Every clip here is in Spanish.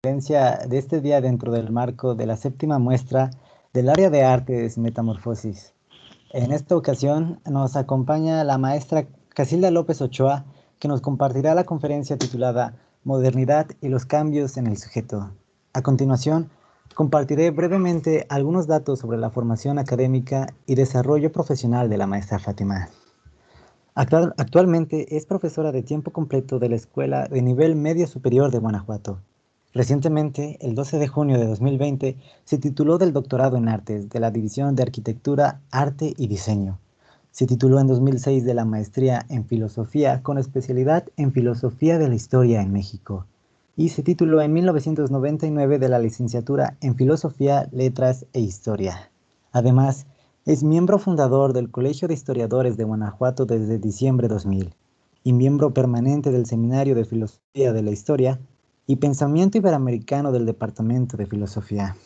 conferencia de este día dentro del marco de la séptima muestra del área de artes Metamorfosis. En esta ocasión nos acompaña la maestra Casilda López Ochoa, que nos compartirá la conferencia titulada Modernidad y los cambios en el sujeto. A continuación, compartiré brevemente algunos datos sobre la formación académica y desarrollo profesional de la maestra Fátima. Actualmente es profesora de tiempo completo de la Escuela de Nivel Medio Superior de Guanajuato. Recientemente, el 12 de junio de 2020, se tituló del doctorado en artes de la División de Arquitectura, Arte y Diseño. Se tituló en 2006 de la maestría en Filosofía con especialidad en Filosofía de la Historia en México. Y se tituló en 1999 de la licenciatura en Filosofía, Letras e Historia. Además, es miembro fundador del Colegio de Historiadores de Guanajuato desde diciembre 2000 y miembro permanente del Seminario de Filosofía de la Historia y Pensamiento Iberoamericano del Departamento de Filosofía.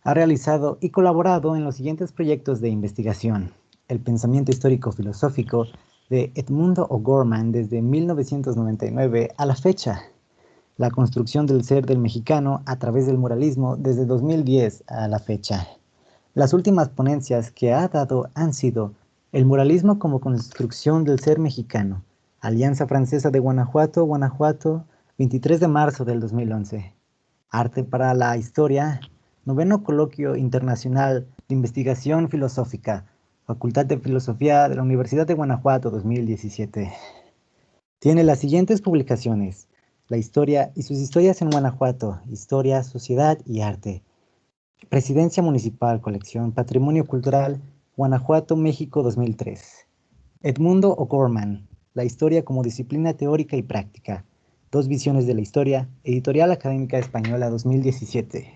Ha realizado y colaborado en los siguientes proyectos de investigación: el pensamiento histórico-filosófico de Edmundo O'Gorman desde 1999 a la fecha, la construcción del ser del mexicano a través del muralismo desde 2010 a la fecha. Las últimas ponencias que ha dado han sido el muralismo como construcción del ser mexicano, Alianza Francesa de Guanajuato, Guanajuato, 23 de marzo del 2011. Arte para la Historia, noveno Coloquio Internacional de Investigación Filosófica, Facultad de Filosofía de la Universidad de Guanajuato, 2017. Tiene las siguientes publicaciones: La historia y sus historias en Guanajuato, Historia, Sociedad y Arte. Presidencia Municipal, colección Patrimonio Cultural, Guanajuato, México, 2003. Edmundo O'Gorman, La historia como disciplina teórica y práctica. Dos visiones de la historia, Editorial Académica Española, 2017.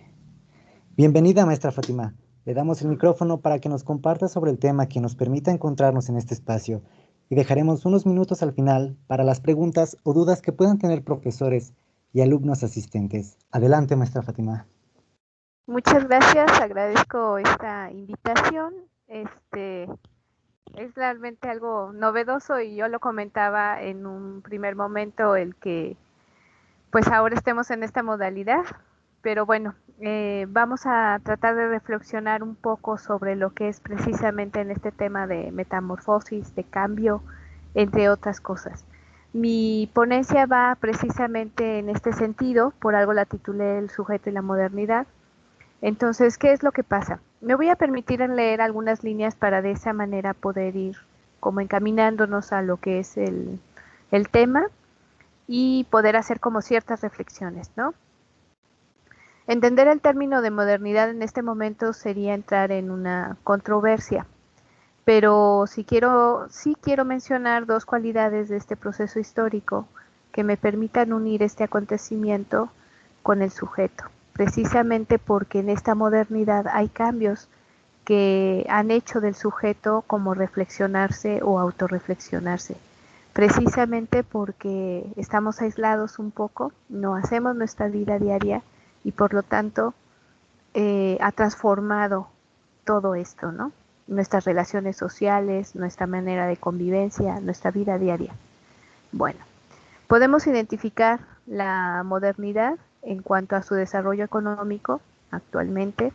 Bienvenida, maestra Fátima. Le damos el micrófono para que nos comparta sobre el tema que nos permita encontrarnos en este espacio, y dejaremos unos minutos al final para las preguntas o dudas que puedan tener profesores y alumnos asistentes. Adelante, maestra Fátima. Muchas gracias, agradezco esta invitación. Es realmente algo novedoso y yo lo comentaba en un primer momento el que pues ahora estemos en esta modalidad, pero bueno, vamos a tratar de reflexionar un poco sobre lo que es precisamente en este tema de metamorfosis, de cambio, entre otras cosas. Mi ponencia va precisamente en este sentido, por algo la titulé El sujeto y la modernidad. Entonces, ¿qué es lo que pasa? Me voy a permitir leer algunas líneas para de esa manera poder ir como encaminándonos a lo que es el tema y poder hacer como ciertas reflexiones, ¿no? Entender el término de modernidad en este momento sería entrar en una controversia, pero sí quiero mencionar dos cualidades de este proceso histórico que me permitan unir este acontecimiento con el sujeto, precisamente porque en esta modernidad hay cambios que han hecho del sujeto como reflexionarse o autorreflexionarse, precisamente porque estamos aislados un poco, no hacemos nuestra vida diaria y por lo tanto ha transformado todo esto, ¿no? Nuestras relaciones sociales, nuestra manera de convivencia, nuestra vida diaria. Bueno, podemos identificar la modernidad en cuanto a su desarrollo económico actualmente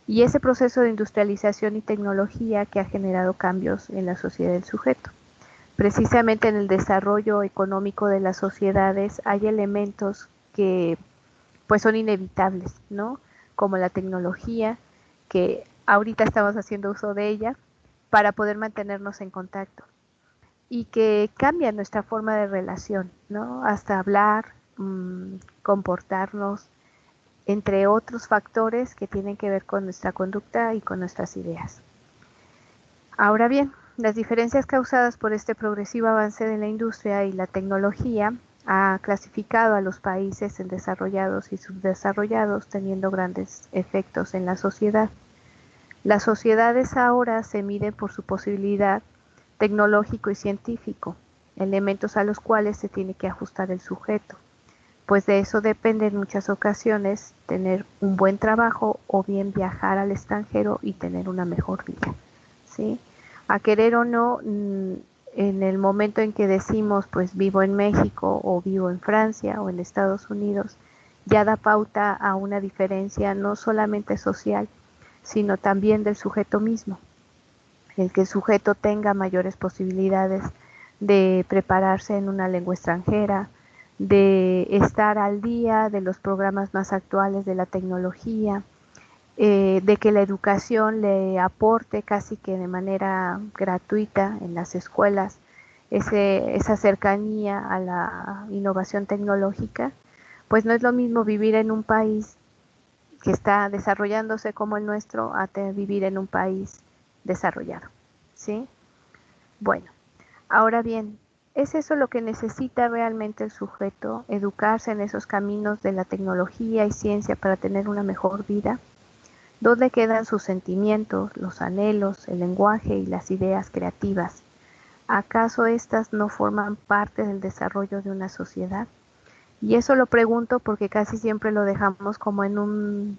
y ese proceso de industrialización y tecnología que ha generado cambios en la sociedad del sujeto. Precisamente en el desarrollo económico de las sociedades hay elementos que pues son inevitables, ¿no? Como la tecnología, que ahorita estamos haciendo uso de ella para poder mantenernos en contacto y que cambia nuestra forma de relación, ¿no? Hasta hablar, comportarnos, entre otros factores que tienen que ver con nuestra conducta y con nuestras ideas. Ahora bien, las diferencias causadas por este progresivo avance de la industria y la tecnología ha clasificado a los países en desarrollados y subdesarrollados, teniendo grandes efectos en la sociedad. Las sociedades ahora se miden por su posibilidad tecnológico y científico, elementos a los cuales se tiene que ajustar el sujeto, pues de eso depende en muchas ocasiones tener un buen trabajo o bien viajar al extranjero y tener una mejor vida, ¿sí? A querer o no, en el momento en que decimos pues vivo en México o vivo en Francia o en Estados Unidos, ya da pauta a una diferencia no solamente social, sino también del sujeto mismo. El que el sujeto tenga mayores posibilidades de prepararse en una lengua extranjera, de estar al día de los programas más actuales de la tecnología, de que la educación le aporte casi que de manera gratuita en las escuelas esa cercanía a la innovación tecnológica, pues no es lo mismo vivir en un país que está desarrollándose como el nuestro a vivir en un país desarrollado, ¿sí? Bueno, ahora bien, ¿es eso lo que necesita realmente el sujeto, educarse en esos caminos de la tecnología y ciencia para tener una mejor vida? ¿Dónde quedan sus sentimientos, los anhelos, el lenguaje y las ideas creativas? ¿Acaso estas no forman parte del desarrollo de una sociedad? Y eso lo pregunto porque casi siempre lo dejamos como en un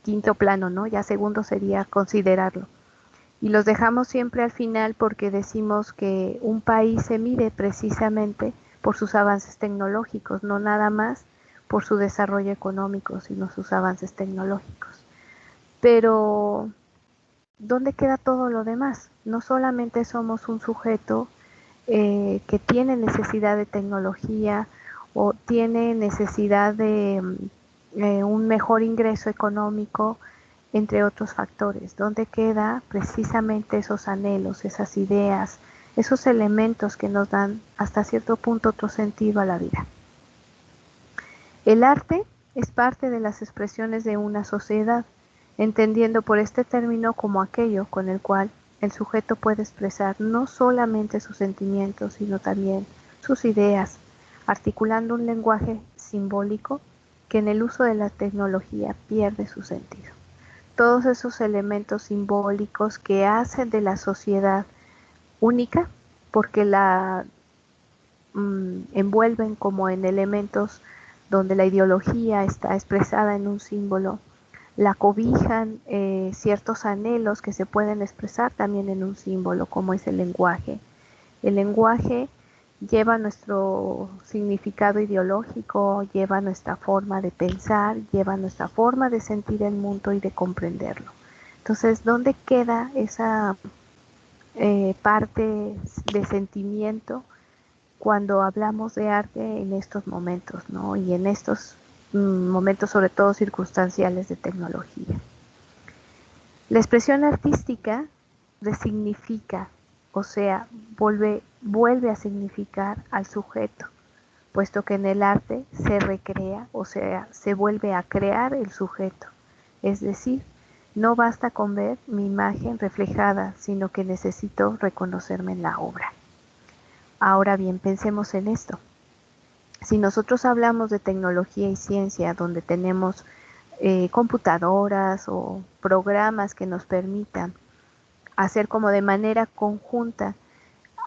quinto plano, ¿no? Ya segundo sería considerarlo. Y los dejamos siempre al final porque decimos que un país se mide precisamente por sus avances tecnológicos, no nada más por su desarrollo económico, sino sus avances tecnológicos. Pero, ¿dónde queda todo lo demás? No solamente somos un sujeto que tiene necesidad de tecnología o tiene necesidad de un mejor ingreso económico, entre otros factores. ¿Dónde queda precisamente esos anhelos, esas ideas, esos elementos que nos dan hasta cierto punto otro sentido a la vida? El arte es parte de las expresiones de una sociedad, entendiendo por este término como aquello con el cual el sujeto puede expresar no solamente sus sentimientos, sino también sus ideas, articulando un lenguaje simbólico que en el uso de la tecnología pierde su sentido. Todos esos elementos simbólicos que hacen de la sociedad única, porque la envuelven como en elementos donde la ideología está expresada en un símbolo, la cobijan ciertos anhelos que se pueden expresar también en un símbolo, como es el lenguaje. El lenguaje lleva nuestro significado ideológico, lleva nuestra forma de pensar, lleva nuestra forma de sentir el mundo y de comprenderlo. Entonces, ¿dónde queda esa parte de sentimiento cuando hablamos de arte en estos momentos, ¿no? Y en estos momentos sobre todo circunstanciales de tecnología? La expresión artística resignifica, o sea, vuelve a significar al sujeto, puesto que en el arte se recrea, o sea, se vuelve a crear el sujeto. Es decir, no basta con ver mi imagen reflejada, sino que necesito reconocerme en la obra. Ahora bien, pensemos en esto. Si nosotros hablamos de tecnología y ciencia, donde tenemos computadoras o programas que nos permitan hacer como de manera conjunta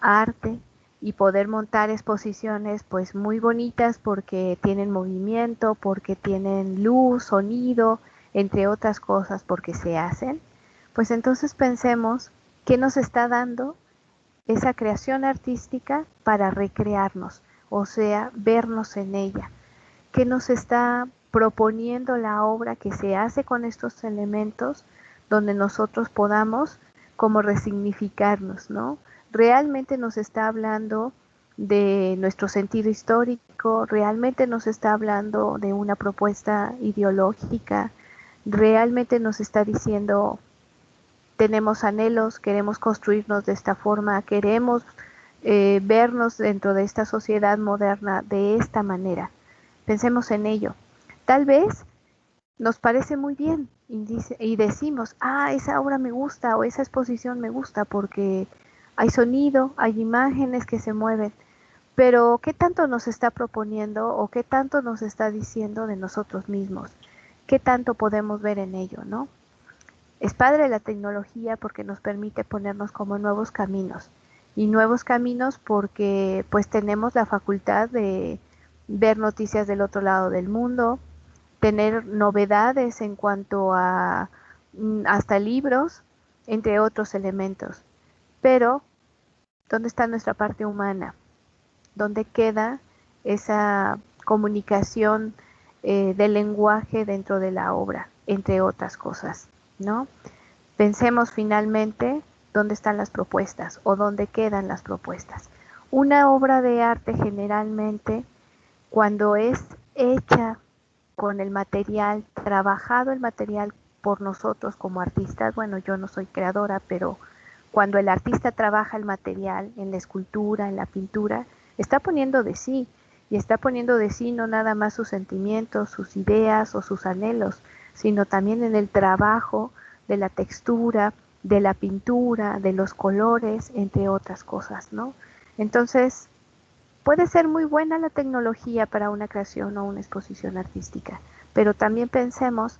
arte y poder montar exposiciones pues muy bonitas porque tienen movimiento, porque tienen luz, sonido, entre otras cosas porque se hacen, pues entonces pensemos qué nos está dando esa creación artística para recrearnos, o sea, vernos en ella. ¿Qué nos está proponiendo la obra que se hace con estos elementos donde nosotros podamos como resignificarnos, ¿no? Realmente nos está hablando de nuestro sentido histórico, realmente nos está hablando de una propuesta ideológica, realmente nos está diciendo tenemos anhelos, queremos construirnos de esta forma, queremos vernos dentro de esta sociedad moderna de esta manera. Pensemos en ello. Tal vez nos parece muy bien y decimos, esa obra me gusta o esa exposición me gusta porque hay sonido, hay imágenes que se mueven, pero ¿qué tanto nos está proponiendo o qué tanto nos está diciendo de nosotros mismos? ¿Qué tanto podemos ver en ello, no? Es padre la tecnología porque nos permite ponernos como nuevos caminos y nuevos caminos porque pues tenemos la facultad de ver noticias del otro lado del mundo, tener novedades en cuanto a hasta libros, entre otros elementos. Pero, ¿dónde está nuestra parte humana? ¿Dónde queda esa comunicación del lenguaje dentro de la obra, entre otras cosas, ¿no? Pensemos finalmente dónde están las propuestas o dónde quedan las propuestas. Una obra de arte generalmente, cuando es hecha con el material, trabajado el material por nosotros como artistas, bueno, yo no soy creadora, pero cuando el artista trabaja el material en la escultura, en la pintura, está poniendo de sí, y está poniendo de sí no nada más sus sentimientos, sus ideas o sus anhelos, sino también en el trabajo de la textura, de la pintura, de los colores, entre otras cosas, ¿no? Entonces, puede ser muy buena la tecnología para una creación o una exposición artística, pero también pensemos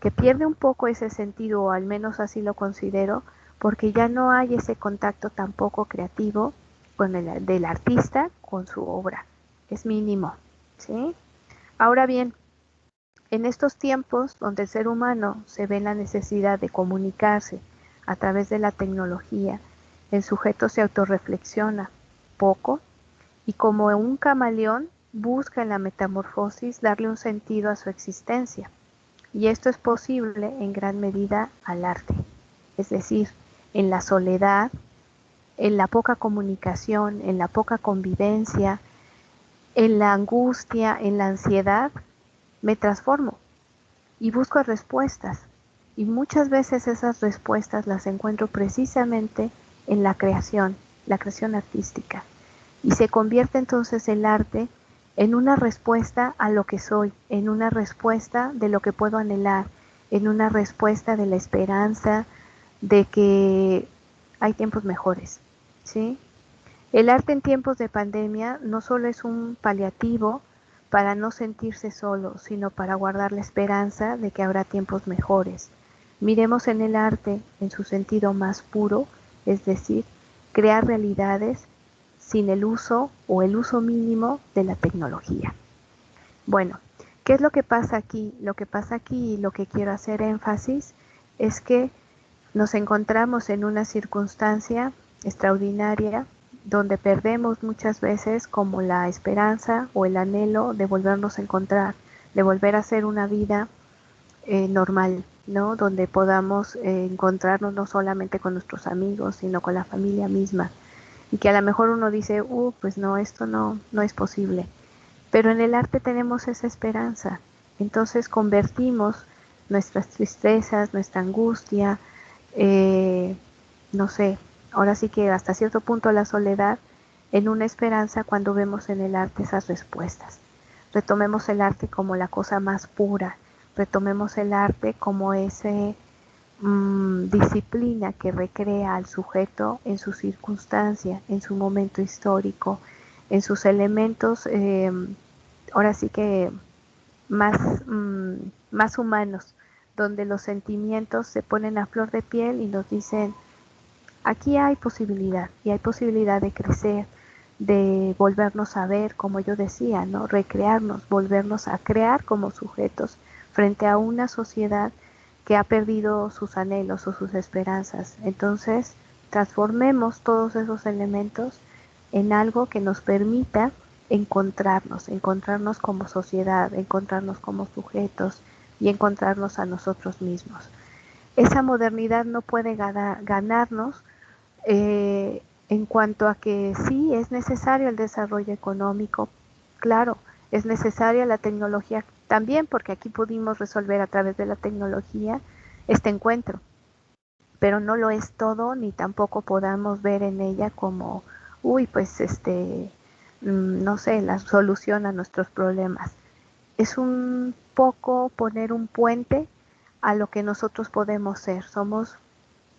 que pierde un poco ese sentido, o al menos así lo considero, porque ya no hay ese contacto tampoco creativo con del artista con su obra. Es mínimo, ¿sí? Ahora bien, en estos tiempos donde el ser humano se ve en la necesidad de comunicarse a través de la tecnología, el sujeto se autorreflexiona poco y como un camaleón busca en la metamorfosis darle un sentido a su existencia. Y esto es posible en gran medida al arte, es decir, en la soledad, en la poca comunicación, en la poca convivencia, en la angustia, en la ansiedad, me transformo y busco respuestas. Y muchas veces esas respuestas las encuentro precisamente en la creación artística. Y se convierte entonces el arte en una respuesta a lo que soy, en una respuesta de lo que puedo anhelar, en una respuesta de la esperanza de que hay tiempos mejores, ¿sí? El arte en tiempos de pandemia no solo es un paliativo para no sentirse solo, sino para guardar la esperanza de que habrá tiempos mejores. Miremos en el arte en su sentido más puro, es decir, crear realidades sin el uso o el uso mínimo de la tecnología. Bueno, ¿qué es lo que pasa aquí? Lo que pasa aquí y lo que quiero hacer énfasis es que nos encontramos en una circunstancia extraordinaria donde perdemos muchas veces como la esperanza o el anhelo de volvernos a encontrar, de volver a hacer una vida normal, ¿no? Donde podamos encontrarnos no solamente con nuestros amigos, sino con la familia misma. Y que a lo mejor uno dice, pues no, esto no es posible. Pero en el arte tenemos esa esperanza. Entonces convertimos nuestras tristezas, nuestra angustia, eh, no sé, ahora sí que hasta cierto punto la soledad, en una esperanza cuando vemos en el arte esas respuestas. Retomemos el arte como la cosa más pura, retomemos el arte como ese disciplina que recrea al sujeto en su circunstancia, en su momento histórico, en sus elementos, ahora sí que más, más humanos, donde los sentimientos se ponen a flor de piel y nos dicen, aquí hay posibilidad, y hay posibilidad de crecer, de volvernos a ver, como yo decía, ¿no? Recrearnos, volvernos a crear como sujetos frente a una sociedad que ha perdido sus anhelos o sus esperanzas. Entonces, transformemos todos esos elementos en algo que nos permita encontrarnos como sociedad, encontrarnos como sujetos y encontrarnos a nosotros mismos. Esa modernidad no puede ganarnos en cuanto a que sí es necesario el desarrollo económico, claro, es necesaria la tecnología también, porque aquí pudimos resolver a través de la tecnología este encuentro, pero no lo es todo, ni tampoco podamos ver en ella como, pues no sé, la solución a nuestros problemas. Es un poco poner un puente a lo que nosotros podemos ser. Somos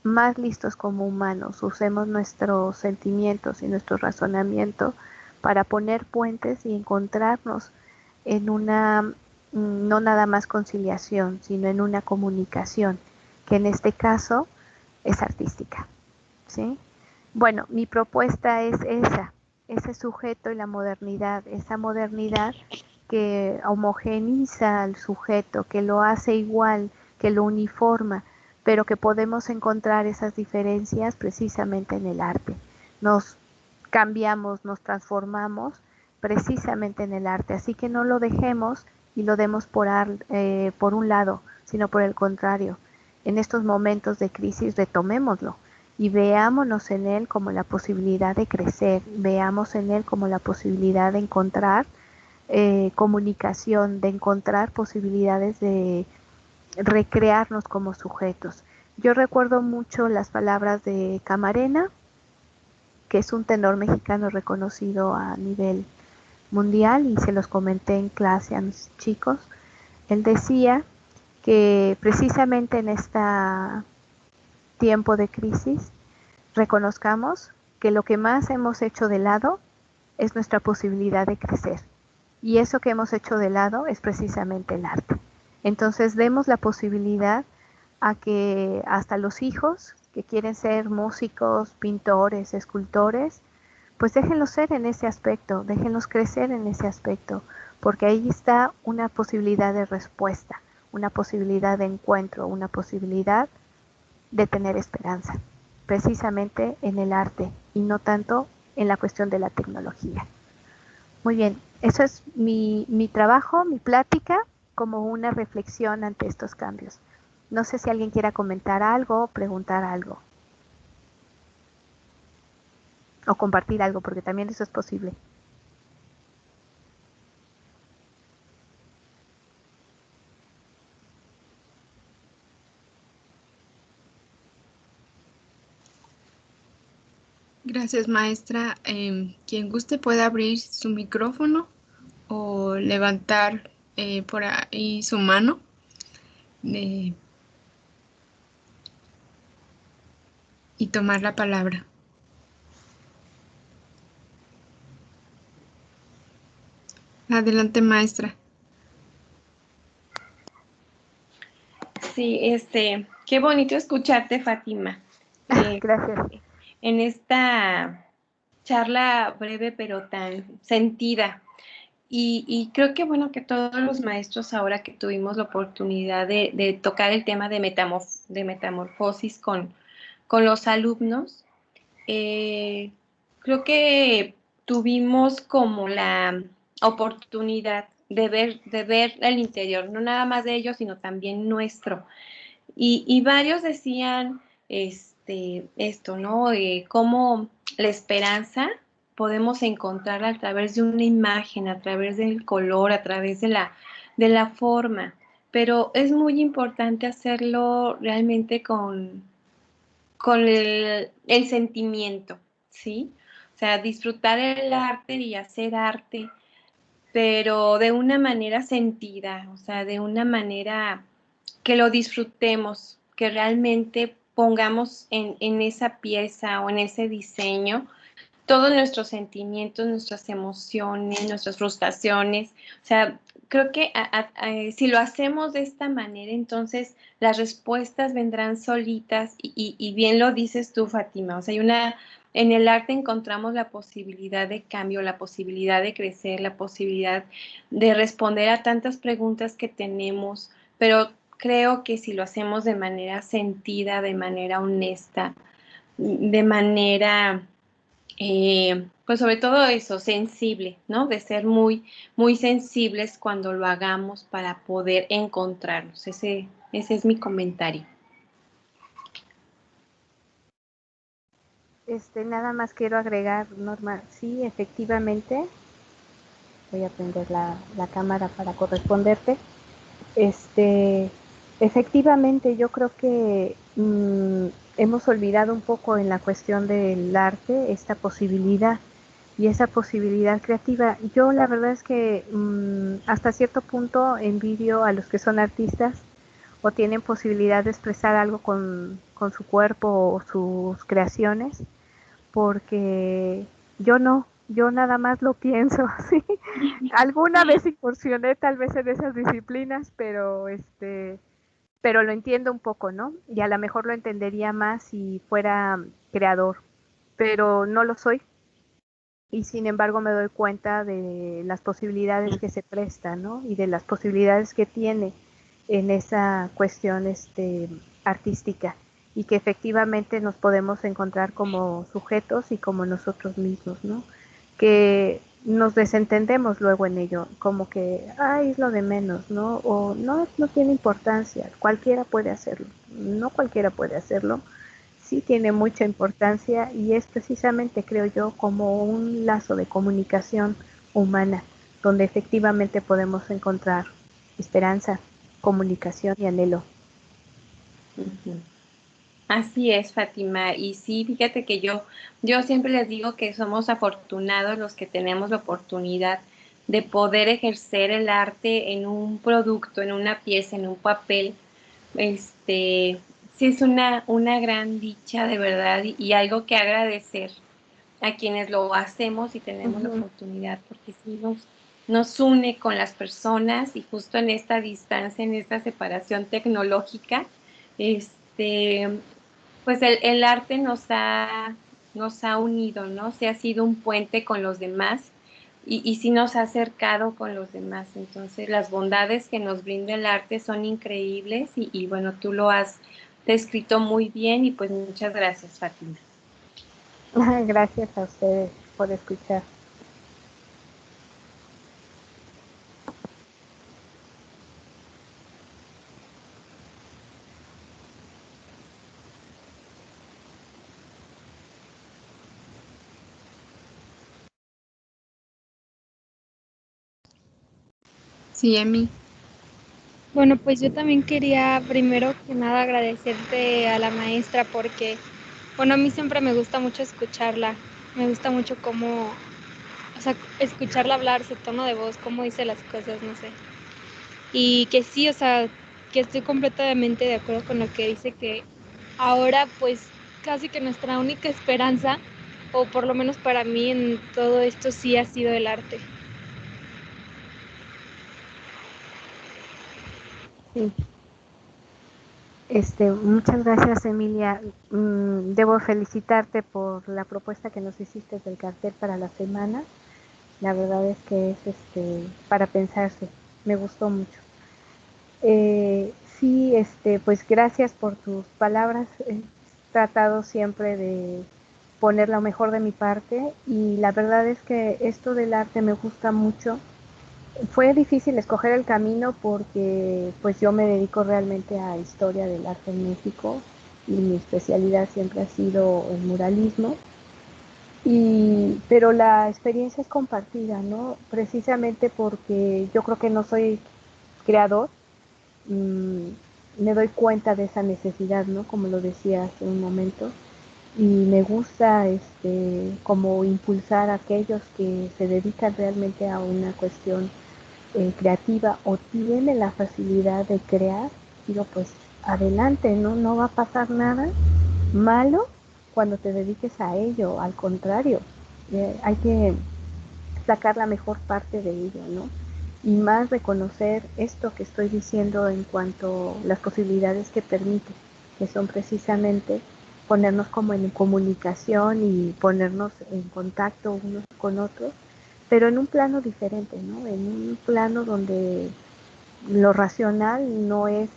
más listos como humanos, usemos nuestros sentimientos y nuestro razonamiento para poner puentes y encontrarnos en una, no nada más conciliación, sino en una comunicación, que en este caso es artística, ¿sí? Bueno, mi propuesta es esa, ese sujeto y la modernidad, esa modernidad que homogeniza al sujeto, que lo hace igual, que lo uniforma, pero que podemos encontrar esas diferencias precisamente en el arte. Nos cambiamos, nos transformamos precisamente en el arte, así que no lo dejemos y lo demos por un lado, sino por el contrario. En estos momentos de crisis retomémoslo y veámonos en él como la posibilidad de crecer, veamos en él como la posibilidad de encontrar comunicación, de encontrar posibilidades de recrearnos como sujetos. Yo recuerdo mucho las palabras de Camarena, que es un tenor mexicano reconocido a nivel mundial, y se los comenté en clase a mis chicos. Él decía que precisamente en este tiempo de crisis reconozcamos que lo que más hemos hecho de lado es nuestra posibilidad de crecer. Y eso que hemos hecho de lado es precisamente el arte. Entonces demos la posibilidad a que hasta los hijos que quieren ser músicos, pintores, escultores, pues déjenlos ser en ese aspecto, déjenlos crecer en ese aspecto, porque ahí está una posibilidad de respuesta, una posibilidad de encuentro, una posibilidad de tener esperanza, precisamente en el arte y no tanto en la cuestión de la tecnología. Muy bien, eso es mi trabajo, mi plática, como una reflexión ante estos cambios. No sé si alguien quiera comentar algo o preguntar algo. O compartir algo, porque también eso es posible. Gracias, maestra. Quien guste puede abrir su micrófono o levantar por ahí su mano y tomar la palabra. Adelante, maestra. Sí, qué bonito escucharte, Fátima. Gracias. En esta charla breve pero tan sentida. Y creo que bueno que todos los maestros ahora que tuvimos la oportunidad de tocar el tema de metamorfosis con los alumnos, creo que tuvimos como la oportunidad de ver el interior, no nada más de ellos, sino también nuestro. Y varios decían esto, ¿no? Cómo la esperanza podemos encontrarla a través de una imagen, a través del color, a través de la forma. Pero es muy importante hacerlo realmente con el sentimiento, ¿sí? O sea, disfrutar el arte y hacer arte, pero de una manera sentida, o sea, de una manera que lo disfrutemos, que realmente pongamos en esa pieza o en ese diseño todos nuestros sentimientos, nuestras emociones, nuestras frustraciones. O sea, creo que si lo hacemos de esta manera, entonces las respuestas vendrán solitas y bien lo dices tú, Fátima. O sea, en el arte encontramos la posibilidad de cambio, la posibilidad de crecer, la posibilidad de responder a tantas preguntas que tenemos, pero creo que si lo hacemos de manera sentida, de manera honesta, de manera pues sobre todo eso, sensible, ¿no? De ser muy, muy sensibles cuando lo hagamos para poder encontrarnos. Ese es mi comentario. Nada más quiero agregar, Norma, sí, efectivamente, voy a prender la cámara para corresponderte. Efectivamente, yo creo que hemos olvidado un poco en la cuestión del arte esta posibilidad y esa posibilidad creativa. Yo la verdad es que hasta cierto punto envidio a los que son artistas o tienen posibilidad de expresar algo con su cuerpo o sus creaciones, porque yo no, yo nada más lo pienso, ¿sí? Alguna vez incursioné tal vez en esas disciplinas, pero lo entiendo un poco, ¿no? Y a lo mejor lo entendería más si fuera creador, pero no lo soy. Y sin embargo me doy cuenta de las posibilidades que se prestan, ¿no? Y de las posibilidades que tiene en esa cuestión artística y que efectivamente nos podemos encontrar como sujetos y como nosotros mismos, ¿no? Que nos desentendemos luego en ello, como que, ay, es lo de menos, ¿no? O no, no tiene importancia, cualquiera puede hacerlo. No cualquiera puede hacerlo, sí tiene mucha importancia y es precisamente, creo yo, como un lazo de comunicación humana, donde efectivamente podemos encontrar esperanza, comunicación y anhelo. Ujú. Así es, Fátima. Y sí, fíjate que yo siempre les digo que somos afortunados los que tenemos la oportunidad de poder ejercer el arte en un producto, en una pieza, en un papel. Sí es una gran dicha de verdad y algo que agradecer a quienes lo hacemos y tenemos la oportunidad, porque sí nos une con las personas y justo en esta distancia, en esta separación tecnológica, pues el arte nos ha unido, ¿no? Se ha sido un puente con los demás y sí nos ha acercado con los demás. Entonces, las bondades que nos brinda el arte son increíbles y bueno, tú lo has descrito muy bien y pues muchas gracias, Fátima. Gracias a ustedes por escuchar. Sí, Emi. Bueno, pues yo también quería primero que nada agradecerte a la maestra porque, bueno, a mí siempre me gusta mucho escucharla, me gusta mucho cómo, o sea, escucharla hablar, su tono de voz, cómo dice las cosas, no sé. Y que sí, o sea, que estoy completamente de acuerdo con lo que dice, que ahora pues casi que nuestra única esperanza, o por lo menos para mí en todo esto sí ha sido el arte. Sí. Muchas gracias, Emilia. Debo felicitarte por la propuesta que nos hiciste del cartel para la semana. La verdad es que es para pensarse. Me gustó mucho. Sí, pues gracias por tus palabras. He tratado siempre de poner lo mejor de mi parte y la verdad es que esto del arte me gusta mucho. Fue difícil escoger el camino porque pues yo me dedico realmente a historia del arte en México y mi especialidad siempre ha sido el muralismo. Pero la experiencia es compartida, ¿no? Precisamente porque yo creo que no soy creador, mmm, me doy cuenta de esa necesidad, ¿no? Como lo decía hace un momento, y me gusta como impulsar a aquellos que se dedican realmente a una cuestión creativa o tienen la facilidad de crear, digo, pues adelante, ¿no? No va a pasar nada malo cuando te dediques a ello, al contrario, hay que sacar la mejor parte de ello, ¿no? Y más reconocer esto que estoy diciendo en cuanto a las posibilidades que permite, que son precisamente ponernos como en comunicación y ponernos en contacto unos con otros, pero en un plano diferente, ¿no? En un plano donde lo racional no es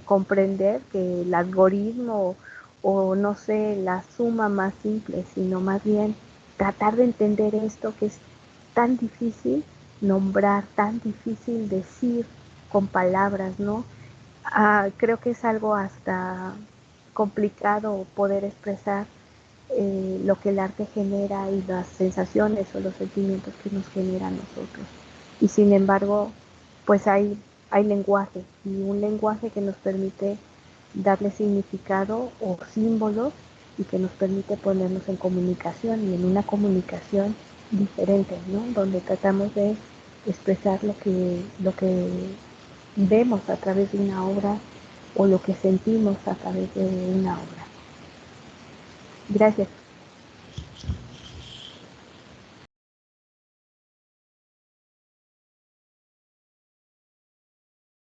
comprender que el algoritmo o no sé, la suma más simple, sino más bien tratar de entender esto que es tan difícil nombrar, tan difícil decir con palabras, ¿no? Creo que es algo hasta complicado poder expresar lo que el arte genera y las sensaciones o los sentimientos que nos genera a nosotros. Y sin embargo, pues hay lenguaje y un lenguaje que nos permite darle significado o símbolos y que nos permite ponernos en comunicación y en una comunicación diferente, ¿no? Donde tratamos de expresar lo que vemos a través de una obra o lo que sentimos a través de una obra. Gracias.